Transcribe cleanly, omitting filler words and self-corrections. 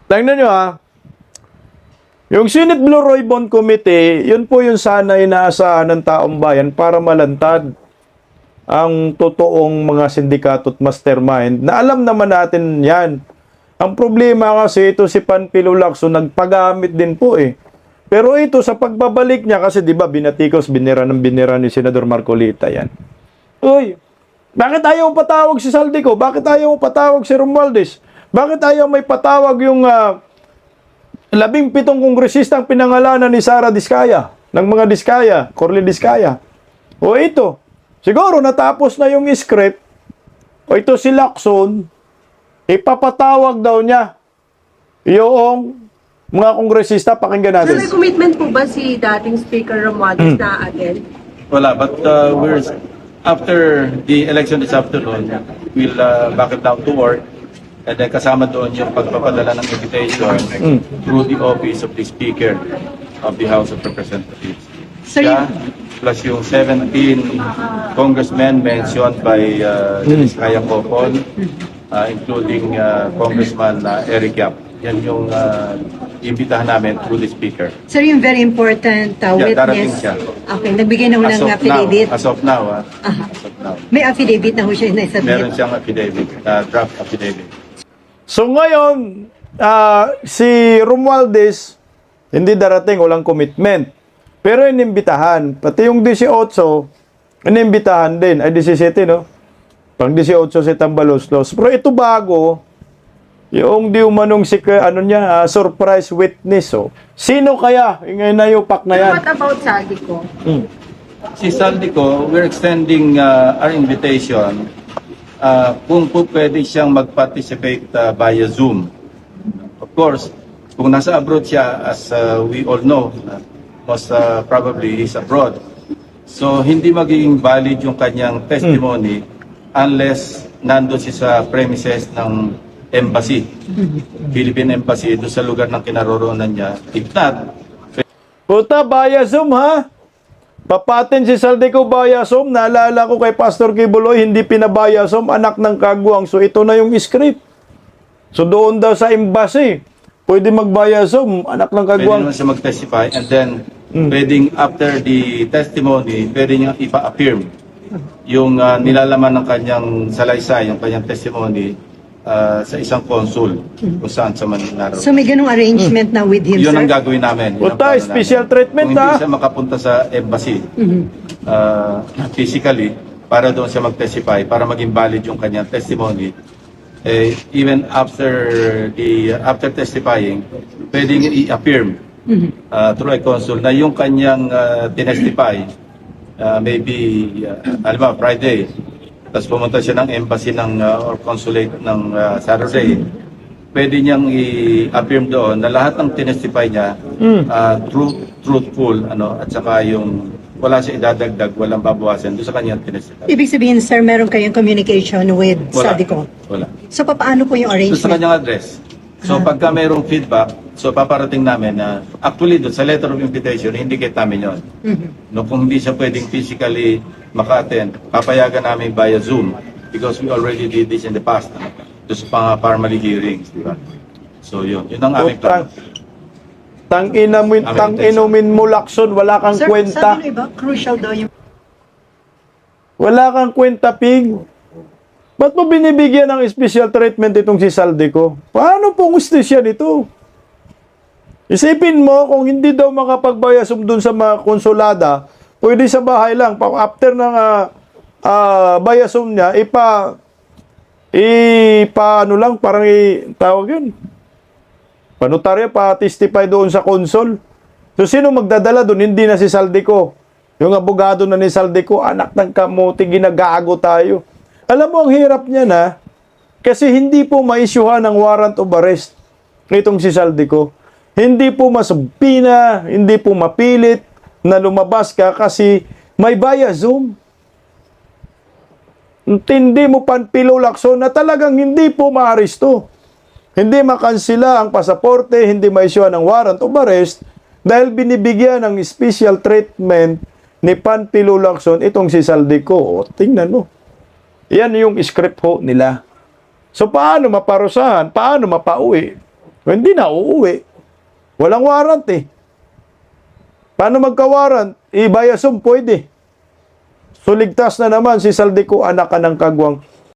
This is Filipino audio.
Tingnan nyo ha. Yung Senate Blue Ribbon Committee, yun po yung sana inaasahan ng taong bayan para malantad ang totoong mga sindikato at mastermind na alam naman natin yan. Ang problema kasi ito si Panfilo Lacson nagpagamit din po eh. Pero ito sa pagbabalik niya kasi 'di ba binatikos binira ni Senador Marcolita yan. Uy, bakit ayaw patawag si Saldico? Bakit ayaw patawag si Romualdez? Bakit ayaw may patawag yung 17 kongresistang pinangalanan ni Sara Diskaya, ng mga Diskaya, Corley Diskaya? O ito, siguro natapos na yung script. O ito si Lacson, ipapatawag daw niya yung mga kongresista, pakinggan So, natin. may commitment po ba si dating Speaker Romualdez na attend? Wala, but we're after the election this afternoon, we'll back it down to work. And then kasama doon yung pagpapadala ng invitation through the office of the Speaker of the House of Representatives. So, Siya, plus yung 17 congressmen mentioned by Diskaya Copon, including Congressman Eric Yap. Yan yung imbitahan namin through the Speaker. Sir, yung very important darating witness. siya. Okay, nagbigay na ho ng affidavit. As of now, May affidavit na ho siya meron na-submit. siyang affidavit, draft affidavit. So ngayon, si Romualdez, hindi darating, walang commitment. Pero inimbitahan. Pati yung 18, inimbitahan din. Ay 17, no? Pang 18 si Tambaloslos. Pero ito bago, yung di umanong si, surprise witness. Oh. Sino kaya? Ingay na yung pak na yan. what about Saldico? Si Saldico, we're extending our invitation kung po pwede siyang mag-participate via Zoom. Of course, kung nasa abroad siya, as we all know, most probably he's abroad. So, hindi magiging valid yung kanyang testimony unless nandun siya sa premises ng embassy, Philippine Embassy, doon sa lugar ng kinaroroonan niya. If not, Puta, via Zoom ha? Papatin si Saldico via Zoom. Naalala ko kay Pastor Kibuloy, hindi pinabaya Zoom, anak ng kagwang. So ito na yung script. So doon daw sa embassy, pwede magbaya Zoom, anak ng pwede kagwang. naman siya mag-testify and then pwedeng after the testimony, pwede niya ipa-affirm yung nilalaman ng kanyang salaysay, yung kanyang testimony sa isang consul kung saan sa Manila. So may ganung arrangement na with him, Yun sir? ang gagawin namin. Yun ang Puta, plano special namin. treatment, Kung ha? hindi siya makapunta sa embassy physically para doon siya mag-testify, para maging valid yung kanyang testimony, even after testifying, pwedeng i-affirm through a consul na yung kanyang tinestify, maybe, alam Friday, tapos pumunta siya ng embassy or consulate ng Saturday, pwede niyang i-affirm doon na lahat ng tinestify niya truthful, at saka yung wala siya idadagdag, walang babawasan doon sa kanyang tinestify. Ibig sabihin, sir, meron kayong communication with Saldico. Wala. So paano po yung So sa arrangement? kanyang address. So pagka mayroong feedback, so paparating namin na actually doon sa letter of invitation, indicate namin yon. No, kung hindi siya pwedeng physically maka-attend, papayagan namin via Zoom because we already did this in the past. Doon sa formally hearings, di ba? So yun ang aming plano. Tang-inumin mo, Lacson, wala kang Sir, kwenta. sabi ng iba, crucial daw yung... Wala kang kwenta, Pig. Ba't mo binibigyan ng special treatment itong si Saldico? Paano pong justisya nito? Isipin mo, kung hindi daw makapagbayasum dun sa mga konsulada, pwede sa bahay lang. After ng bayasum niya, tawag yun. Panotarya, pa-testify doon sa konsul. So, sino magdadala doon? Hindi na si Saldico. Yung abogado na ni Saldico, anak ng kamuti, ginagago tayo. Alam mo, ang hirap niya na, kasi hindi po maisyuhan ng warrant of arrest nitong si Saldico. Hindi po masubpina, hindi po mapilit na lumabas ka kasi may via Zoom. Intindi mo, Panfilo Lacson, na talagang hindi po maaresto. Hindi makansila ang pasaporte, hindi maisyuhan ng warrant of arrest dahil binibigyan ng special treatment ni Panfilo Lacson itong si Saldico. O, tingnan mo. Yan yung script ho nila. So, paano maparusahan? Paano mapauwi? Hindi na uuwi. Walang warrant eh. Paano magka-warrant? Via Zoom pwede. So ligtas na naman si Saldico, anak ka ng kagwang.